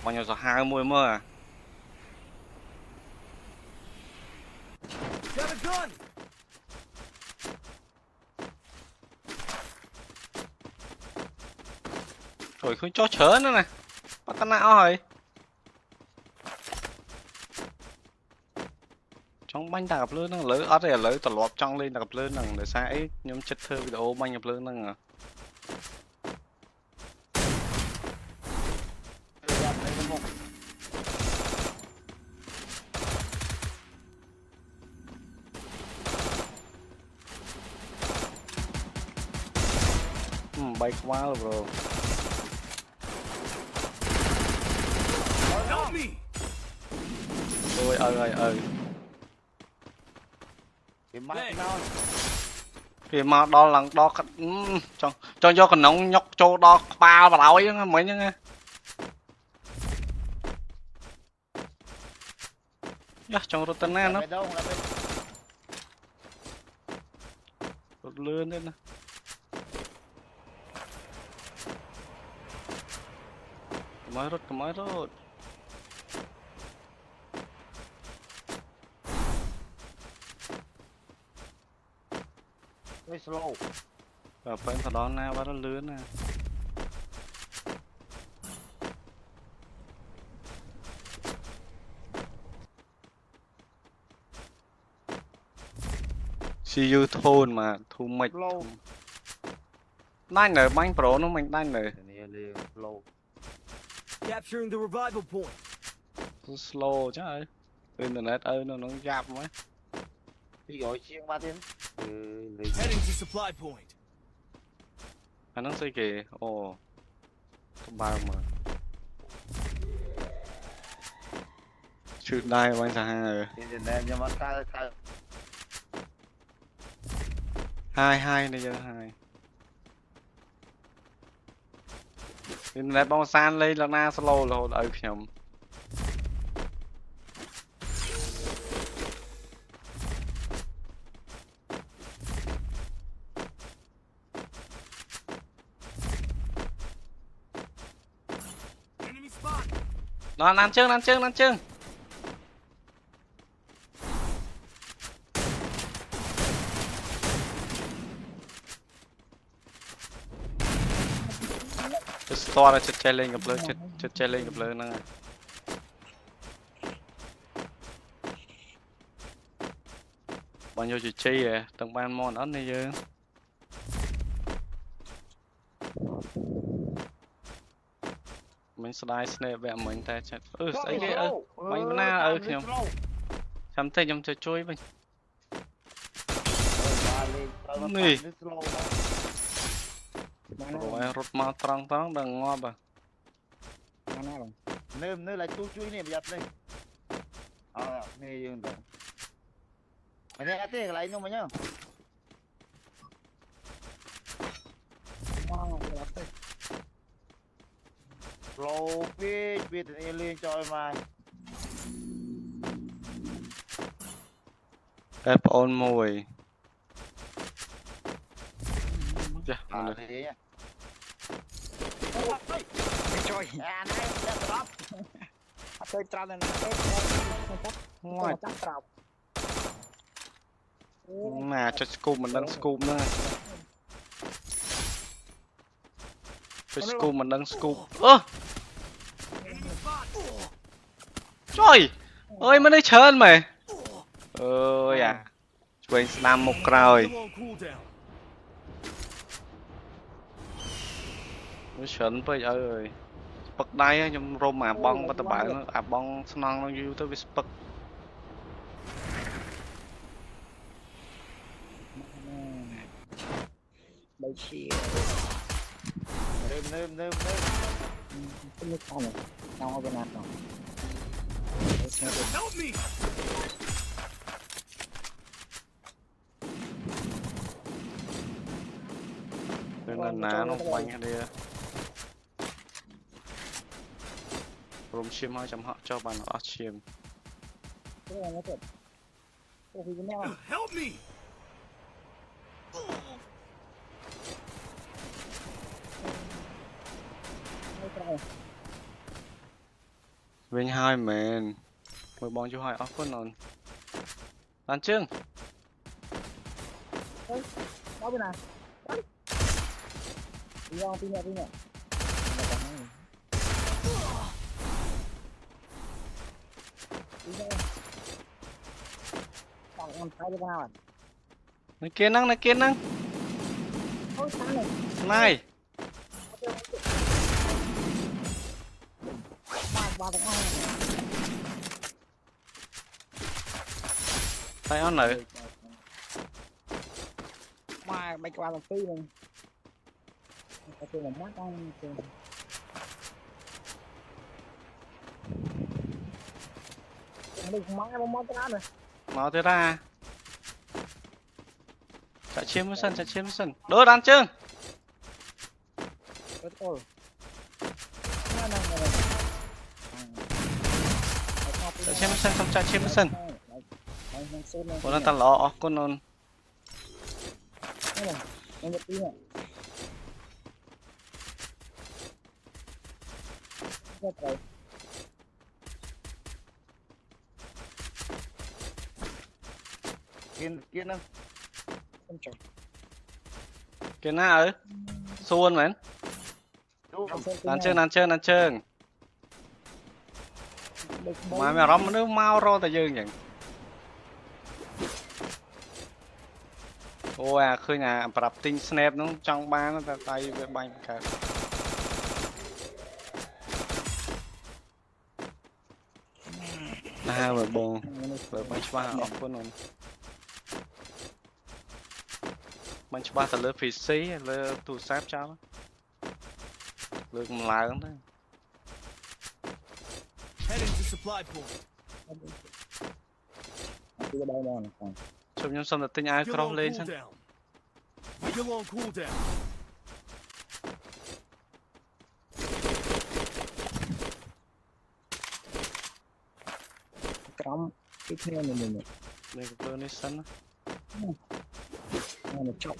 bao nhiêu giờ 20 mơ à rồi không cho chớ nữa này bắt ta não rồi trong bánh đạp lươn nó lỡ ở đây lỡ tọt lọp trong lên đạp lươn nằng để xa ấy nhóm chất thơ video bánh đạp lươn nằng à bay quá rồi ôi ơi thì mà đo lần đo cho do còn nóng nhóc cho đo ba và đau ấy mấy nhá ya trong rốt tên nó rốt lươn lên nè mới rốt slow và phải thằng đó na bắt nó lươn nè see you thôn mà thu mịch đánh rồi bánh pro nó mình đánh rồi Capturing the revival point. slow chứ ơi internet ơi nó gap mấy thì gọi chiên ba tiếng Heading to supply point. anh nó xây kì ồ bao mà shoot đây bánh sao hai internet nhưng mà hai này giờ hai internet bóng san lên là na slow là hồi đợi nhầm nó ăn chương to là chật che lên gặp lớn chật che lên gặp lớn nè bao nhiêu chỉ chi à tầng ban món ấn này chứ mình slide snap vẽ mình ta chật ấy cái bánh na nhầm chấm tay chấm chơi chui mình nè rồi rút mà trăng đằng ngoa bà nơi là chui này bây giờ đây này dương rồi anh em cái lại nó mà nhá slow biết thì lên cho mà ép on mồi dạ thế nhá trời này laptop tôi tra lên ngoài chắc trọc mà cho scoop mình đang scoop nữa cho scoop mình đang scoop trời ơi mới đây chơi mày ơi à quên làm một rồi nó sợn với ơi bật đây trong rôm mà bong bắt bạn nó bong non nó yêu tới với bật đây chia nêm cái nước không ở bên nào rồi Help me. nên là nó quanh đi rôm chim hai chấm họ cho bạn họ chim Help me. វិញហើយមែនមើលបងជួយឲ្យអរគុណអូនបានជើង đó bên này đi ra tí nè đi ra còn em thấy cái nào à នៅគេហ្នឹង ôi sáng này ស្នៃ ba thằng ăn តែអូននៅ mà bay qua làm phi này có thể là mát ăn đừng mát em mát cái này មកទៀតណាចាក់ឈាមមួយសិនដូរបានជើង ôi ôi này ចាក់ឈាមមួយសិនសុំចាក់ឈាមមួយសិនបងនៅតែល្អអរគុណអូន em một tí nè rất rồi Kiên đâu? không chọn គេណាអើសួនមែន បានជើង được មកមានអារម្មណ៍មនុស្សមករកតែយើងអញ្ចឹងអូអាឃើញអាប្រាប់ទិញ snap ហ្នឹងចង់បានតែដៃវាបាញ់កើតណាមើលបងបើបាញ់ច្បាស់អរគុណអូនបាញ់ច្បាស់ទៅលើ PC លើទូរស័ព្ទចោលលើកម្លាំងទៅ Heading to supply point. đi ra đây mà còn ជុំខ្ញុំសុំតែទិញអាវ Still ក្រោះ on លេងសិន cooldown. Still on cooldown. cắm tiếp theo mình លេងកំពើនេះសិនណា nó chọc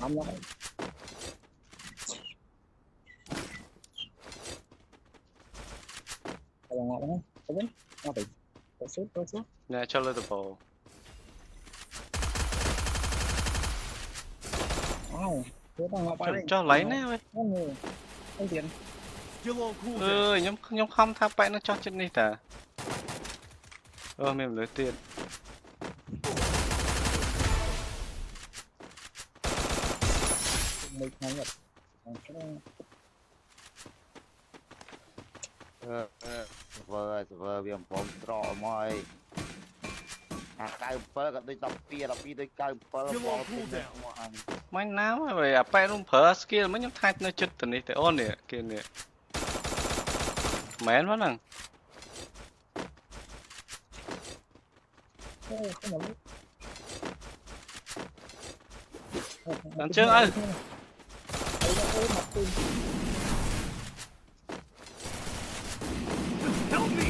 cắm nó còn ngọt lắm không biết ngọt thì có sốt ញ៉ាចូលលើតបោ thế đang ngọt quá đấy ចុះឡៃណាវិញ nó nhiều không tiền Still on អើ cooldown. ខ្ញុំខំថាបែកនឹងចោះចិត្តនេះតាមានមនុស្សទៀត mình hay nhật cái Vợ viêm phóng trọ mọi cài phơ cả tôi đọc bia tôi cài phơ Still on mọi cooldown. មិនណាហើយអាបែកនោះប្រើ skill មិនខ្ញុំថាច់នៅចិត្តទៅនេះតែអូននេះគេនេះមែនហ្នឹង cái này Làm chưa ơi? Help me.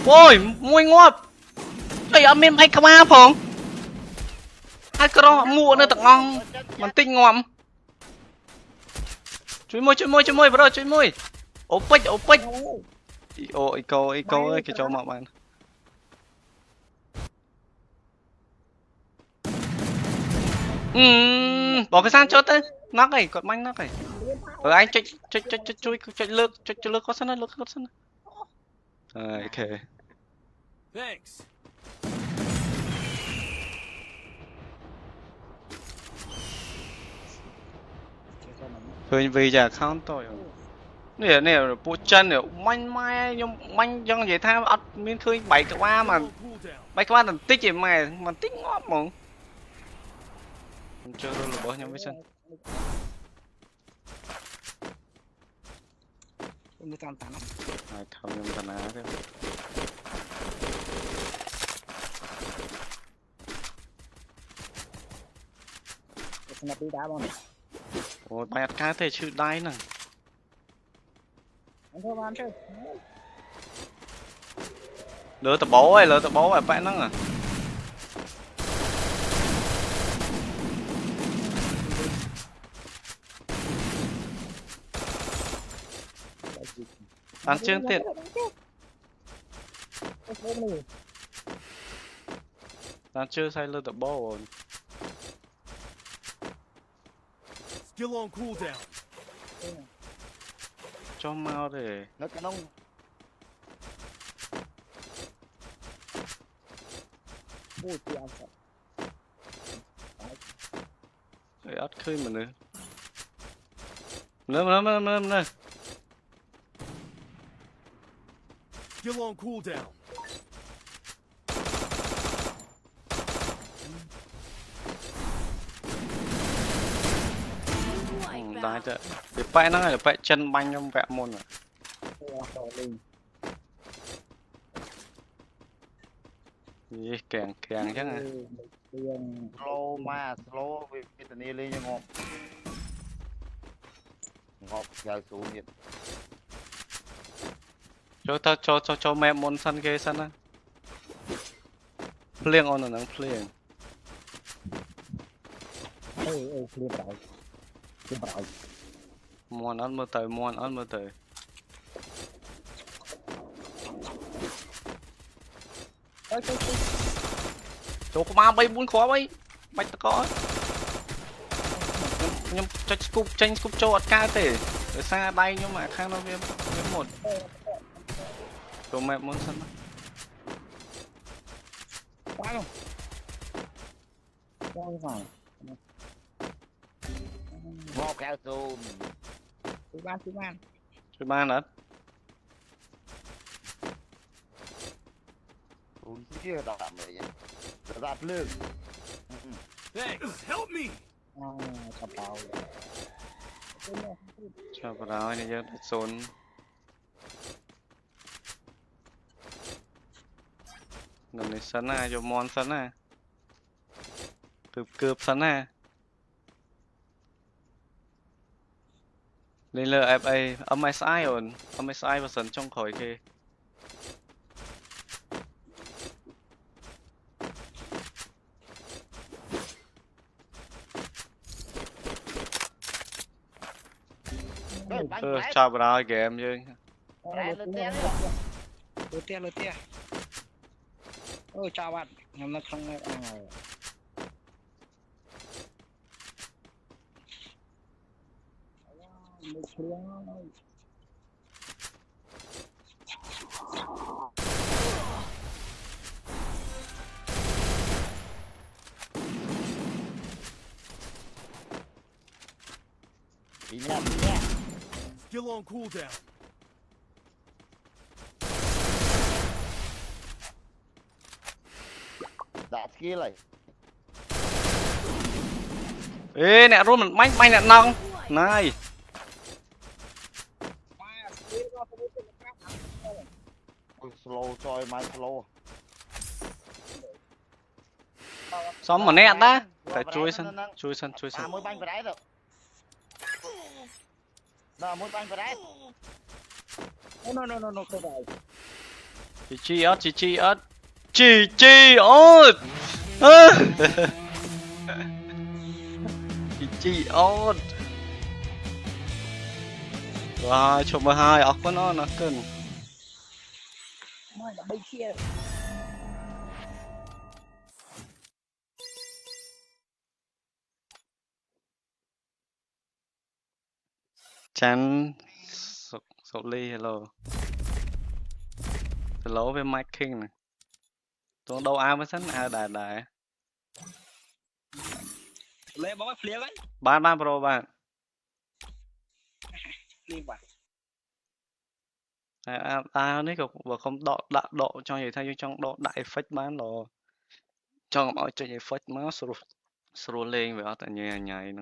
Ôi mùi ngọt trời ơi mình bay qua phòng hai cái mua nữa tặng ngon mình tinh ngọm chui môi bro chui môi ốp bích ôi câu ơi cái cho mọi bạn bỏ cái sang chốt đấy nóc này còn manh nóc này anh chui lướt có sân ok Thanks. Khơi vì giờ không tôi nè bộ chân nè manh dân vậy tha ắt miếng khơi bảy cái qua mà Still on cooldown. bảy cái qua là tích gì mà tích ngót mà chưa rồi là bỏ nhau với sân không biết tàn lắm này không nhưng thần á thế nó đi đá bao này ôi bài cá thể chữ đáy nè anh thôi bạn chơi lỡ tập bố à bạn nó à Ăn chưa tiệt. Ăn chưa sai lơ tập bò. Still on cooldown. Cho mau để. Nó cái nông Ui, chị ăn sợ. Để ớt khơi mà nữa. Nữa. Still on cooldown. Đai chợ. Để bãi nó là bãi chân banh trong vẹn môn rồi. Gì kèng chắc à. slow mà slow vì tình yêu lên cho ngọt dài xuống nhiệt Cho mẹ môn sân ghê sân á. Playing on là nắng playing. Clear rồi. Môn ăn mơ tới. Chỗ có 3 4 khó bay. Bạch ta có. Nhưng tranh scoop cho ọt ca thể. Ở xa bay nhưng mà khang nó viêm một. Chỗ mẹ môn sân á. Quá không? Không phải. ngọt cao xuống Chú ban. Chơi ba nữa. xuống kia đạp vậy đạp lưng Thanks. Help me. Sập bào. Cho vào đó này chứ xôn. Lần này sân à, cho món sân à. Cướp sân à. Lên lờ FA, âm SI rồi, âm SI và sân trong khỏi kê. Chào bà ra game chứ. Lượt tia. Ôi chào bạn, hôm nay không nghe đi nha Still on cooldown. đạp kia lại Ê nè rồi mình bánh nè nông. Này. slow choi mai slow Xong mà nè ta. Phải chui sân. mũi banh vào đấy rồi đó mũi banh vào đấy No, không phải. Chi ớt. Chi ớt. Chi ớt. Rồi, chụp 12 ốc của nó cân. Mai là bên kia. Chán sổ ly hello. Hello với Mike King này. Tôi đâu ai mới sẵn đài. Lấy bóng phlia đấy. Ba pro bạn. Liên bạn. Này cũng không độ cho gì thay trong độ đại effect bán đồ. Cho mọi cho effect má sổ lên về ở tại nhà nhảy